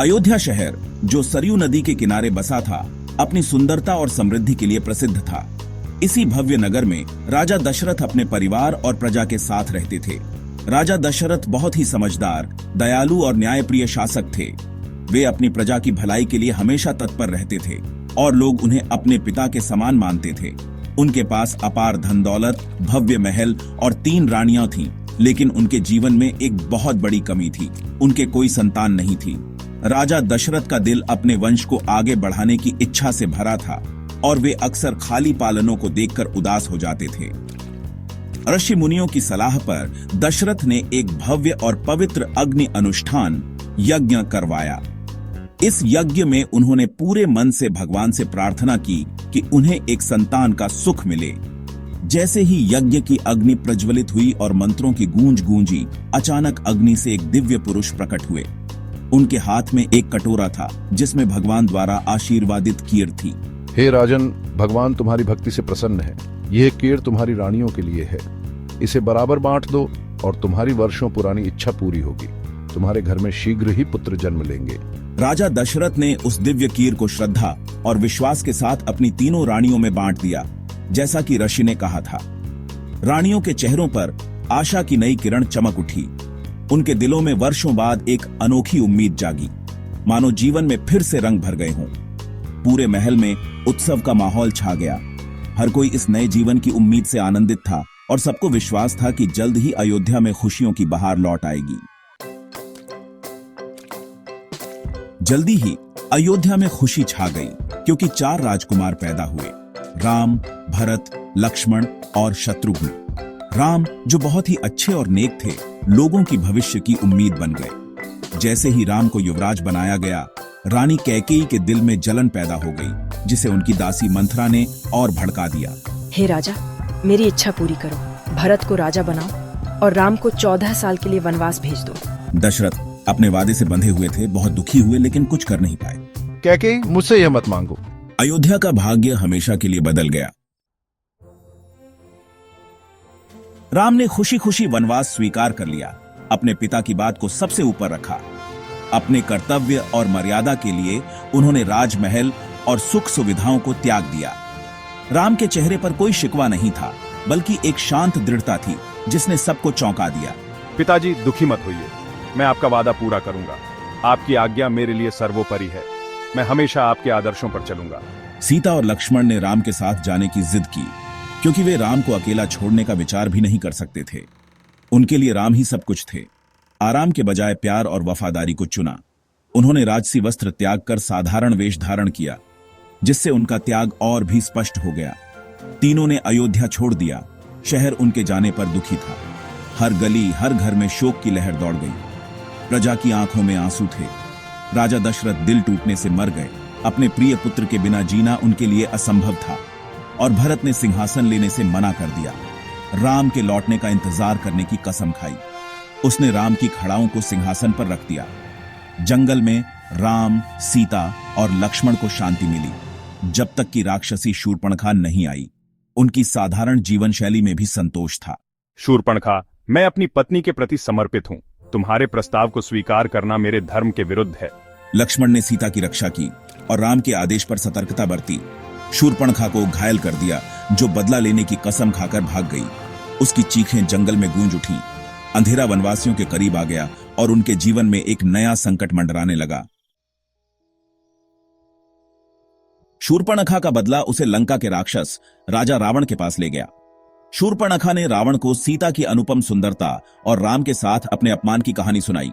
अयोध्या शहर, जो सरयू नदी के किनारे बसा था, अपनी सुंदरता और समृद्धि के लिए प्रसिद्ध था। इसी भव्य नगर में राजा दशरथ अपने परिवार और प्रजा के साथ रहते थे। राजा दशरथ बहुत ही समझदार, दयालु और न्यायप्रिय शासक थे। वे अपनी प्रजा की भलाई के लिए हमेशा तत्पर रहते थे और लोग उन्हें अपने पिता के समान मानते थे। उनके पास अपार धन दौलत, भव्य महल और 3 रानियां थीं, लेकिन उनके जीवन में एक बहुत बड़ी कमी थी। उनके कोई संतान नहीं थी। राजा दशरथ का दिल अपने वंश को आगे बढ़ाने की इच्छा से भरा था और वे अक्सर खाली पालनों को देखकर उदास हो जाते थे। ऋषि मुनियों की सलाह पर दशरथ ने एक भव्य और पवित्र अग्नि अनुष्ठान यज्ञ करवाया। इस यज्ञ में उन्होंने पूरे मन से भगवान से प्रार्थना की कि उन्हें एक संतान का सुख मिले। जैसे ही यज्ञ की अग्नि प्रज्वलित हुई और मंत्रों की गूंज गूंजी, अचानक अग्नि से एक दिव्य पुरुष प्रकट हुए। उनके हाथ में एक कटोरा था जिसमें भगवान द्वारा आशीर्वादित कीर थी। हे राजन, भगवान तुम्हारी भक्ति से प्रसन्न है। यह कीर तुम्हारी रानियों के लिए है। इसे बराबर बांट दो और तुम्हारी वर्षों पुरानी इच्छा पूरी होगी। तुम्हारे घर में शीघ्र ही पुत्र जन्म लेंगे। राजा दशरथ ने उस दिव्य कीर को श्रद्धा और विश्वास के साथ अपनी तीनों रानियों में बांट दिया, जैसा कि ऋषि ने कहा था। रानियों के चेहरों पर आशा की नई किरण चमक उठी। उनके दिलों में वर्षों बाद एक अनोखी उम्मीद जागी, मानो जीवन में फिर से रंग भर गए हों। पूरे महल में उत्सव का माहौल छा गया। हर कोई इस नए जीवन की उम्मीद से आनंदित था और सबको विश्वास था कि जल्द ही अयोध्या में खुशियों की बहार लौट आएगी। जल्दी ही अयोध्या में खुशी छा गई, क्योंकि 4 राजकुमार पैदा हुए, राम, भरत, लक्ष्मण और शत्रुघ्न। राम, जो बहुत ही अच्छे और नेक थे, लोगों की भविष्य की उम्मीद बन गए। जैसे ही राम को युवराज बनाया गया, रानी कैकेयी के दिल में जलन पैदा हो गई, जिसे उनकी दासी मंथरा ने और भड़का दिया। हे राजा, मेरी इच्छा पूरी करो। भरत को राजा बनाओ और राम को 14 साल के लिए वनवास भेज दो। दशरथ अपने वादे से बंधे हुए थे, बहुत दुखी हुए, लेकिन कुछ कर नहीं पाए। कैकेयी, मुझसे यह मत मांगो। अयोध्या का भाग्य हमेशा के लिए बदल गया। राम ने खुशी खुशी वनवास स्वीकार कर लिया। अपने पिता की बात को सबसे ऊपर रखा। अपने कर्तव्य और मर्यादा के लिए उन्होंने राजमहल और सुख सुविधाओं को त्याग दिया। राम के चेहरे पर कोई शिकवा नहीं था, बल्कि एक शांत दृढ़ता थी जिसने सबको चौंका दिया। पिताजी, दुखी मत होइए। मैं आपका वादा पूरा करूंगा। आपकी आज्ञा मेरे लिए सर्वोपरि है। मैं हमेशा आपके आदर्शों पर चलूंगा। सीता और लक्ष्मण ने राम के साथ जाने की जिद की, क्योंकि वे राम को अकेला छोड़ने का विचार भी नहीं कर सकते थे। उनके लिए राम ही सब कुछ थे। आराम के बजाय प्यार और वफादारी को चुना। उन्होंने राजसी वस्त्र त्याग कर साधारण वेश धारण किया, जिससे उनका त्याग और भी स्पष्ट हो गया। तीनों ने अयोध्या छोड़ दिया। शहर उनके जाने पर दुखी था। हर गली, हर घर में शोक की लहर दौड़ गई। प्रजा की आंखों में आंसू थे। राजा दशरथ दिल टूटने से मर गए। अपने प्रिय पुत्र के बिना जीना उनके लिए असंभव था और भरत ने सिंहासन लेने से मना कर दिया। राम के लौटने का इंतजार करने की कसम खाई। उसने राम की खड़ाओं को सिंहासन पर रख दिया। जंगल में राम, सीता और लक्ष्मण को शांति मिली, जब तक कि राक्षसी शूर्पणखा नहीं आई। उनकी साधारण जीवन शैली में भी संतोष था। शूर्पणखा, मैं अपनी पत्नी के प्रति समर्पित हूँ। तुम्हारे प्रस्ताव को स्वीकार करना मेरे धर्म के विरुद्ध है। लक्ष्मण ने सीता की रक्षा की और राम के आदेश पर सतर्कता बरती। शूर्पणखा को घायल कर दिया, जो बदला लेने की कसम खाकर भाग गई। उसकी चीखें जंगल में गूंज उठी। अंधेरा वनवासियों के करीब आ गया और उनके जीवन में एक नया संकट मंडराने लगा। शूर्पणखा का बदला उसे लंका के राक्षस राजा रावण के पास ले गया। शूर्पणखा ने रावण को सीता की अनुपम सुंदरता और राम के साथ अपने अपमान की कहानी सुनाई,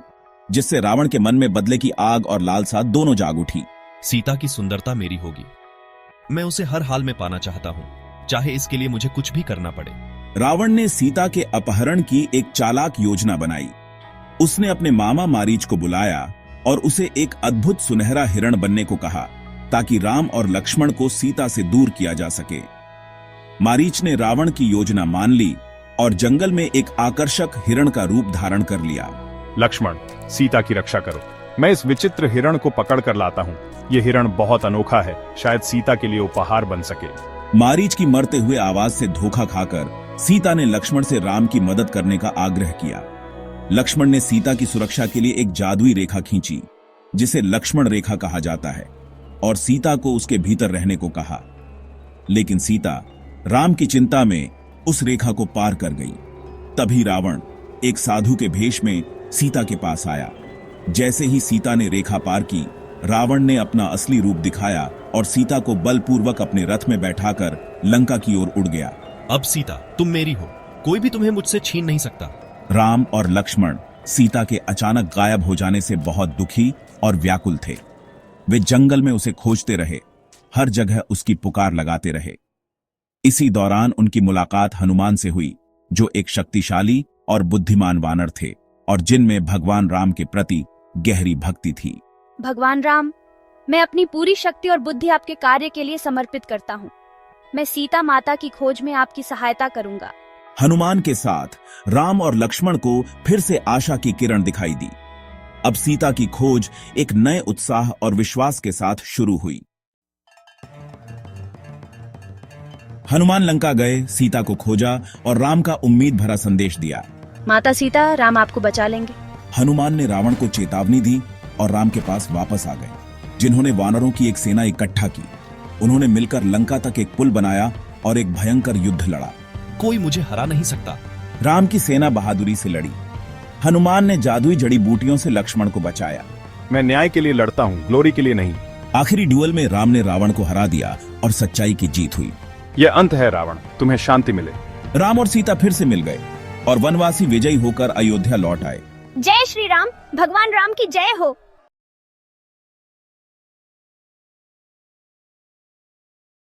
जिससे रावण के मन में बदले की आग और लालसा दोनों जाग उठी। सीता की सुंदरता मेरी होगी। मैं उसे हर हाल में पाना चाहता हूँ, चाहे इसके लिए मुझे कुछ भी करना पड़े। रावण ने सीता के अपहरण की एक चालाक योजना बनाई। उसने अपने मामा मारीच को बुलाया और उसे एक अद्भुत सुनहरा हिरण बनने को कहा, ताकि राम और लक्ष्मण को सीता से दूर किया जा सके। मारीच ने रावण की योजना मान ली और जंगल में एक आकर्षक हिरण का रूप धारण कर लिया। लक्ष्मण, सीता की रक्षा करो। मैं इस विचित्र हिरण को पकड़ कर लाता हूँ। ये हिरण बहुत अनोखा है, शायद सीता के लिए उपहार बन सके। मारीच की मरते हुए आवाज से धोखा खाकर सीता ने लक्ष्मण से राम की मदद करने का आग्रह किया। लक्ष्मण ने सीता की सुरक्षा के लिए एक जादुई रेखा खींची। जिसे लक्ष्मण रेखा कहा जाता है, और सीता को उसके भीतर रहने को कहा। लेकिन सीता राम की चिंता में उस रेखा को पार कर गई। तभी रावण एक साधु के भेष में सीता के पास आया। जैसे ही सीता ने रेखा पार की, रावण ने अपना असली रूप दिखाया और सीता को बलपूर्वक अपने रथ में बैठाकर लंका की ओर उड़ गया। अब सीता तुम मेरी हो, कोई भी तुम्हें मुझसे छीन नहीं सकता। राम और लक्ष्मण सीता के अचानक गायब हो जाने से बहुत दुखी और व्याकुल थे। वे जंगल में उसे खोजते रहे, हर जगह उसकी पुकार लगाते रहे। इसी दौरान उनकी मुलाकात हनुमान से हुई, जो एक शक्तिशाली और बुद्धिमान वानर थे और जिनमें भगवान राम के प्रति गहरी भक्ति थी। भगवान राम, मैं अपनी पूरी शक्ति और बुद्धि आपके कार्य के लिए समर्पित करता हूँ। मैं सीता माता की खोज में आपकी सहायता करूंगा। हनुमान के साथ राम और लक्ष्मण को फिर से आशा की किरण दिखाई दी। अब सीता की खोज एक नए उत्साह और विश्वास के साथ शुरू हुई। हनुमान लंका गए, सीता को खोजा और राम का उम्मीद भरा संदेश दिया। माता सीता, राम आपको बचा लेंगे। हनुमान ने रावण को चेतावनी दी और राम के पास वापस आ गए, जिन्होंने वानरों की एक सेना इकट्ठा की। उन्होंने मिलकर लंका तक एक पुल बनाया और एक भयंकर युद्ध लड़ा। कोई मुझे हरा नहीं सकता। राम की सेना बहादुरी से लड़ी। हनुमान ने जादुई जड़ी बूटियों से लक्ष्मण को बचाया। मैं न्याय के लिए लड़ता हूँ, ग्लोरी के लिए नहीं। आखिरी ड्यूअल में राम ने रावण को हरा दिया और सच्चाई की जीत हुई। यह अंत है रावण, तुम्हें शांति मिले। राम और सीता फिर से मिल गए और वनवासी विजयी होकर अयोध्या लौट आए। जय श्री राम, भगवान राम की जय हो।